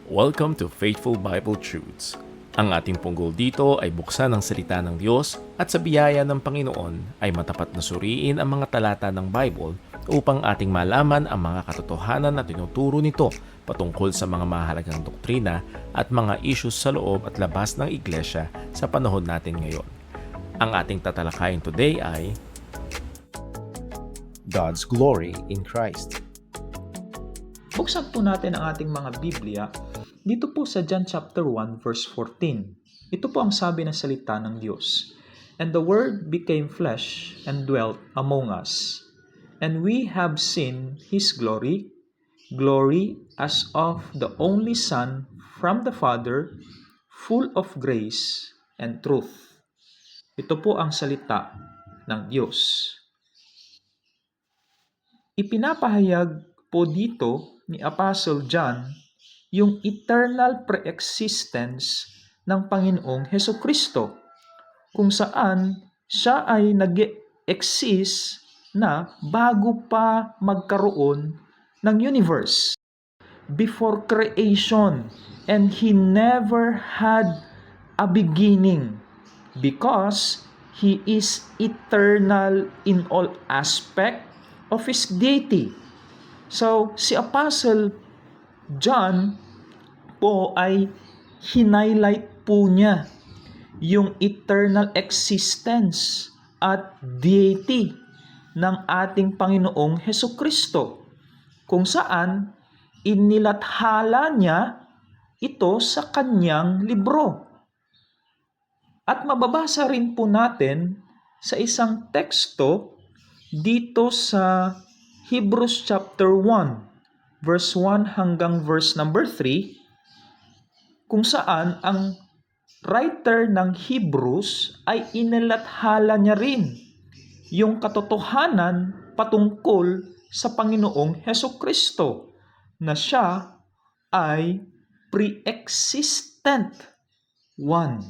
Welcome to Faithful Bible Truths. Ang ating pong goal dito ay buksan ang salita ng Diyos at sa biyaya ng Panginoon ay matapat na suriin ang mga talata ng Bible upang ating malaman ang mga katotohanan na tinuturo nito patungkol sa mga mahalagang doktrina at mga issues sa loob at labas ng iglesia sa panahon natin ngayon. Ang ating tatalakayin today ay God's Glory in Christ. Buksan po natin ang ating mga Biblia dito po sa John chapter 1 verse 14. Ito po ang sabi ng salita ng Diyos. And the Word became flesh and dwelt among us. And we have seen His glory, glory as of the only Son from the Father, full of grace and truth. Ito po ang salita ng Diyos. Ipinapahayag po dito ni Apostle John yung eternal pre-existence ng Panginoong Hesukristo, kung saan siya ay nag-exist na bago pa magkaroon ng universe, before creation, and He never had a beginning because He is eternal in all aspect of His deity. So, si Apostle John po ay hinighlight po niya yung eternal existence at deity ng ating Panginoong Hesukristo, kung saan inilathala niya ito sa kanyang libro. At mababasa rin po natin sa isang teksto dito sa Hebrews chapter 1 verse 1 hanggang verse number 3, kung saan ang writer ng Hebrews ay inilathala niya rin yung katotohanan patungkol sa Panginoong Hesukristo na siya ay pre-existent one.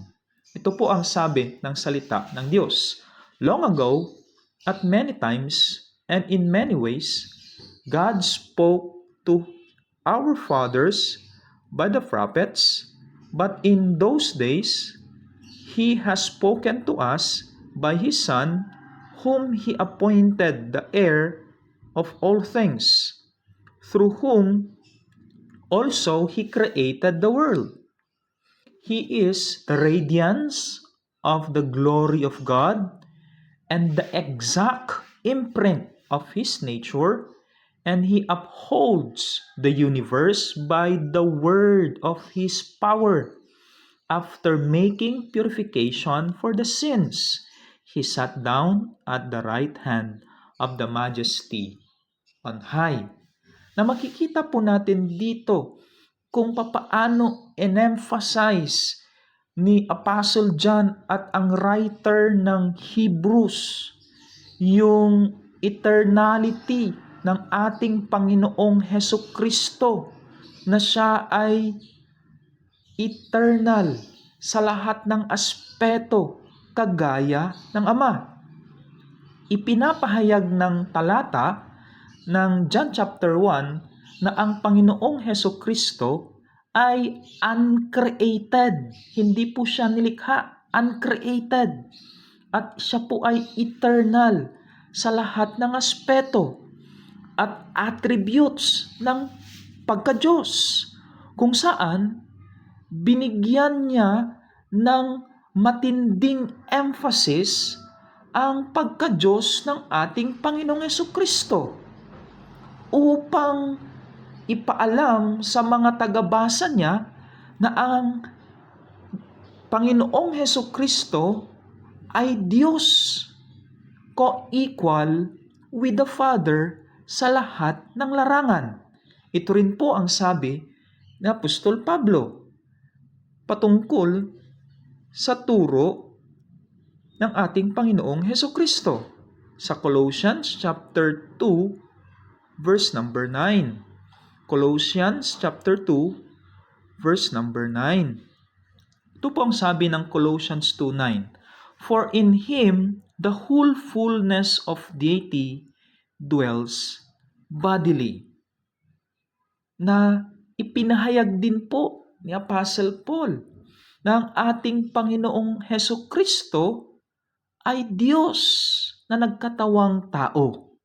Ito po ang sabi ng salita ng Diyos. Long ago, at many times, and in many ways, God spoke to our fathers by the prophets, but in those days, He has spoken to us by His Son, whom He appointed the heir of all things, through whom also He created the world. He is the radiance of the glory of God and the exact imprint of His nature, and He upholds the universe by the word of His power. After making purification for the sins, He sat down at the right hand of the Majesty on high. Na makikita po natin dito kung papaano in-emphasize ni Apostle John at ang writer ng Hebrews yung eternality ng ating Panginoong Hesukristo, na siya ay eternal sa lahat ng aspeto kagaya ng Ama. Ipinapahayag ng talata ng John chapter 1 na ang Panginoong Hesukristo ay uncreated. Hindi po siya nilikha, uncreated. At siya po ay eternal sa lahat ng aspeto at attributes ng pagka-Diyos, kung saan binigyan niya ng matinding emphasis ang pagka-Diyos ng ating Panginoong Hesukristo upang ipaalam sa mga tagabasa niya na ang Panginoong Hesukristo ay Diyos, co-equal with the Father sa lahat ng larangan. Ito rin po ang sabi ni Apostol Pablo patungkol sa turo ng ating Panginoong Hesukristo sa Colossians chapter 2 verse number 9. Colossians chapter 2 verse number 9. Ito po ang sabi ng Colossians 2:9. For in Him the whole fullness of deity dwells bodily. Na ipinahayag din po ni Apostle Paul na ang ating Panginoong Hesukristo ay Diyos na nagkatawang tao,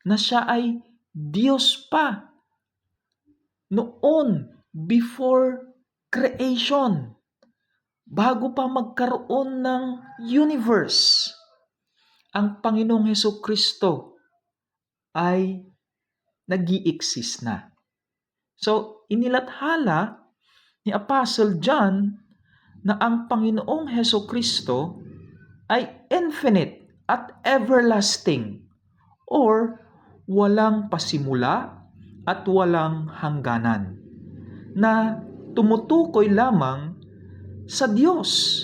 na siya ay Diyos pa noon before creation, bago pa magkaroon ng universe. Ang Panginoong Hesukristo ay nag-i-exist na. So, inilathala ni Apostle John na ang Panginoong Hesukristo ay infinite at everlasting, or walang pasimula at walang hangganan, na tumutukoy lamang sa Diyos,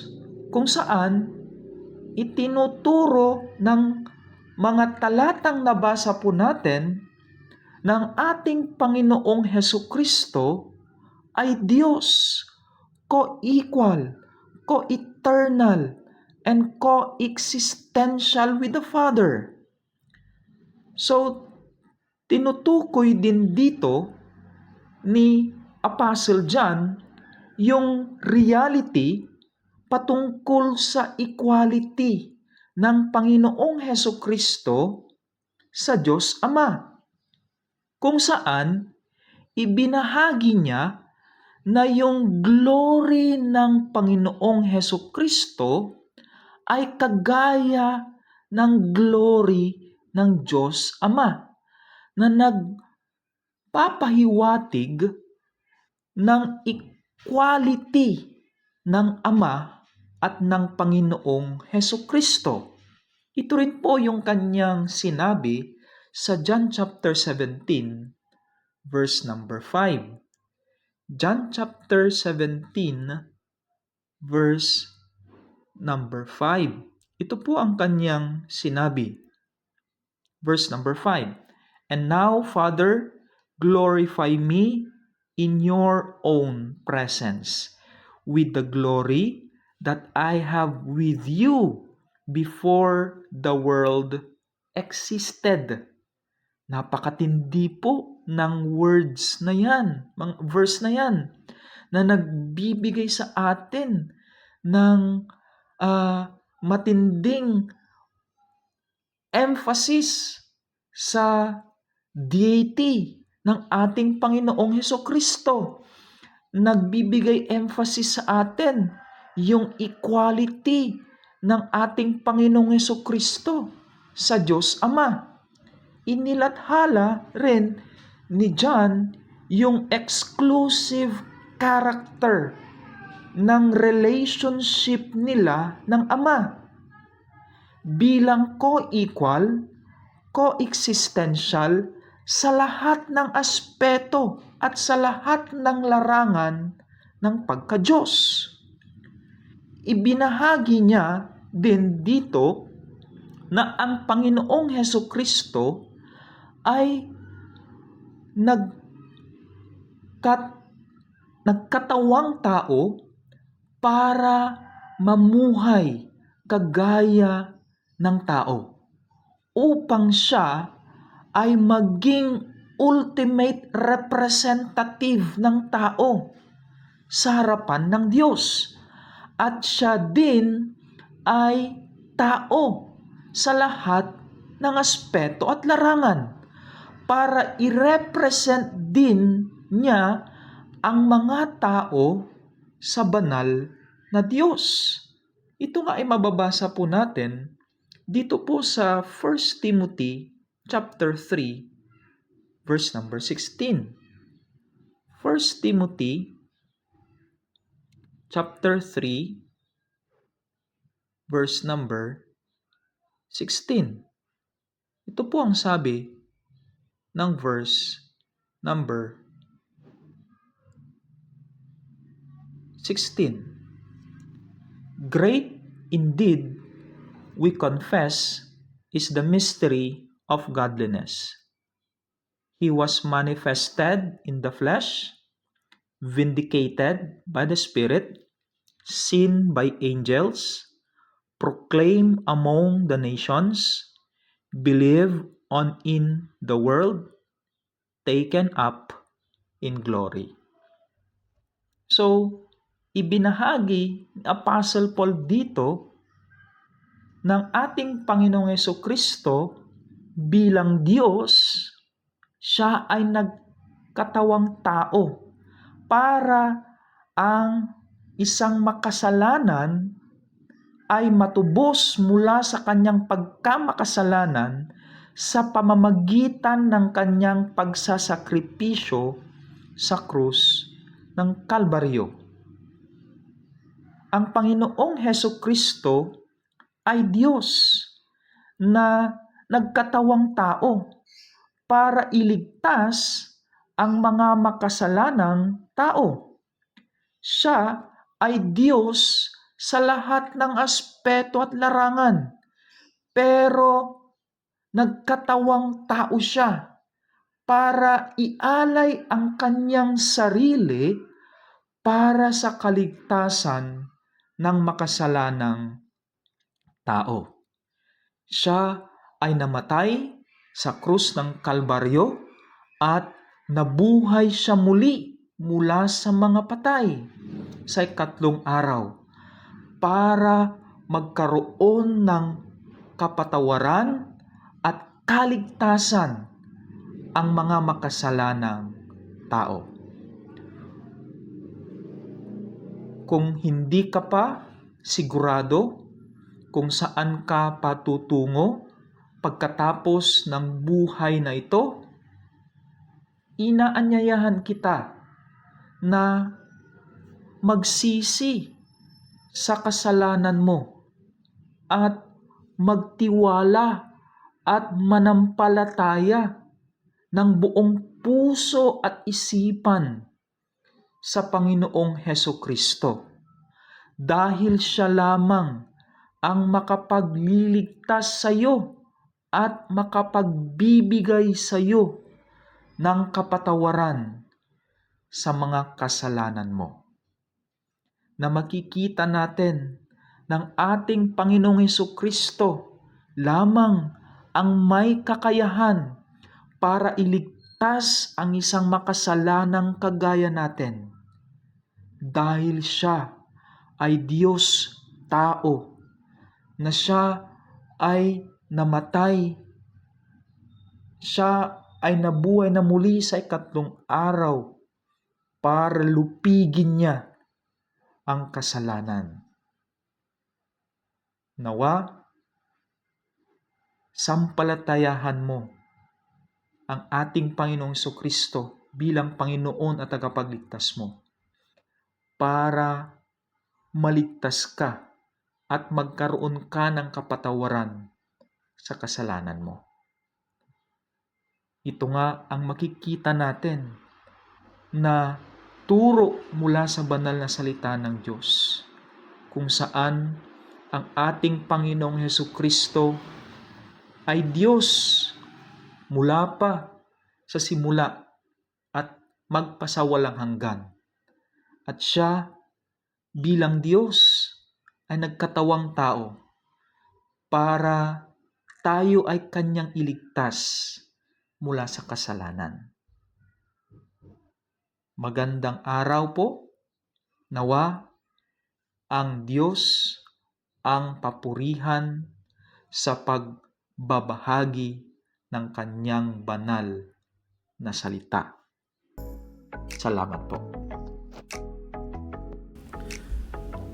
kung saan itinuturo ng mga talatang nabasa po natin ng ating Panginoong Hesukristo ay Diyos, co-equal, co-eternal, and co-existential with the Father. So, tinutukoy din dito ni Apostle John yung reality patungkol sa equality ng Panginoong Hesukristo sa Diyos Ama, kung saan ibinahagi niya na yung glory ng Panginoong Hesukristo ay kagaya ng glory ng Diyos Ama, na nagpapahiwatig ng equality ng Ama at ng Panginoong Hesukristo. Ito rin po yung kanyang sinabi sa John chapter 17, verse number 5. John chapter 17, verse number 5. Ito po ang kanyang sinabi. Verse number 5. And now, Father, glorify me in your own presence with the glory that I have with you before the world existed. Napakatindi po ng words na yan, verse na yan, na nagbibigay sa atin ng matinding emphasis sa deity ng ating Panginoong Hesukristo. Nagbibigay emphasis sa atin yung equality ng ating Panginoong Hesukristo sa Diyos Ama. Inilathala rin ni John yung exclusive character ng relationship nila ng Ama bilang co-equal, co-existential sa lahat ng aspeto at sa lahat ng larangan ng pagka-Diyos. Ibinahagi niya din dito na ang Panginoong Hesukristo ay nagkatawang tao para mamuhay kagaya ng tao, upang siya ay maging ultimate representative ng tao sa harapan ng Diyos. At siya din ay tao sa lahat ng aspeto at larangan, para i-represent din niya ang mga tao sa banal na Diyos. Ito nga ay mababasa po natin dito po sa 1 Timothy chapter 3, verse number 16. 1 Timothy chapter 3, verse number 16. Ito po ang sabi ng verse number 16. Great indeed, we confess, is the mystery of godliness. He was manifested in the flesh, vindicated by the Spirit, seen by angels, proclaimed among the nations, believed on in the world, taken up in glory. So, ibinahagi ni Apostle Paul dito ng ating Panginoong Hesukristo bilang Diyos, siya ay nagkatawang tao para ang isang makasalanan ay matubos mula sa kanyang pagkamakasalanan sa pamamagitan ng kanyang pagsasakripisyo sa krus ng Kalbaryo. Ang Panginoong Hesukristo ay Diyos na nagkatawang tao para iligtas ang mga makasalanang tao. Siya ay Diyos sa lahat ng aspeto at larangan, pero nagkatawang tao siya para ialay ang kanyang sarili para sa kaligtasan ng makasalanang tao. Siya ay namatay sa krus ng Kalbaryo at nabuhay siya muli mula sa mga patay sa ikatlong araw para magkaroon ng kapatawaran at kaligtasan ang mga makasalanang tao. Kung hindi ka pa sigurado kung saan ka patutungo pagkatapos ng buhay na ito, inaanyayahan kita na magsisi sa kasalanan mo at magtiwala at manampalataya ng buong puso at isipan sa Panginoong Hesukristo, dahil siya lamang ang makapagliligtas sa iyo at makapagbibigay sa iyo ng kapatawaran sa mga kasalanan mo. Na makikita natin ng ating Panginoong Hesukristo lamang ang may kakayahan para iligtas ang isang makasalanang kagaya natin, dahil siya ay Diyos tao, na siya ay namatay, siya ay nabuhay na muli sa ikatlong araw para lupigin niya ang kasalanan. Nawa, sampalatayahan mo ang ating Panginoong Hesukristo bilang Panginoon at tagapagligtas mo para maligtas ka at magkaroon ka ng kapatawaran sa kasalanan mo. Ito nga ang makikita natin na turo mula sa banal na salita ng Diyos, kung saan ang ating Panginoong Hesukristo ay Diyos mula pa sa simula at magpasawalang hanggan. At siya bilang Diyos ay nagkatawang tao para tayo ay kanyang iligtas mula sa kasalanan. Magandang araw po. Nawa ang Diyos ang papurihan sa pagbabahagi ng kanyang banal na salita. Salamat po.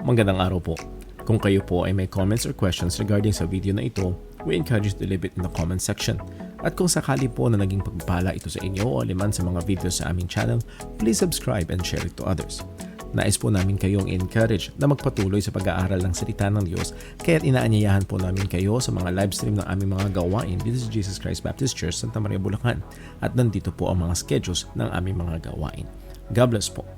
Magandang araw po. Kung kayo po ay may comments or questions regarding sa video na ito, we encourage you to leave it in the comment section. At kung sakali po na naging pagpapala ito sa inyo o aliman sa mga videos sa aming channel, please subscribe and share it to others. Nais po namin kayong encourage na magpatuloy sa pag-aaral ng salita ng Diyos, kaya't inaanyayahan po namin kayo sa mga live stream ng aming mga gawain dito sa Jesus Christ Baptist Church, Santa Maria, Bulacan. At nandito po ang mga schedules ng aming mga gawain. God bless po.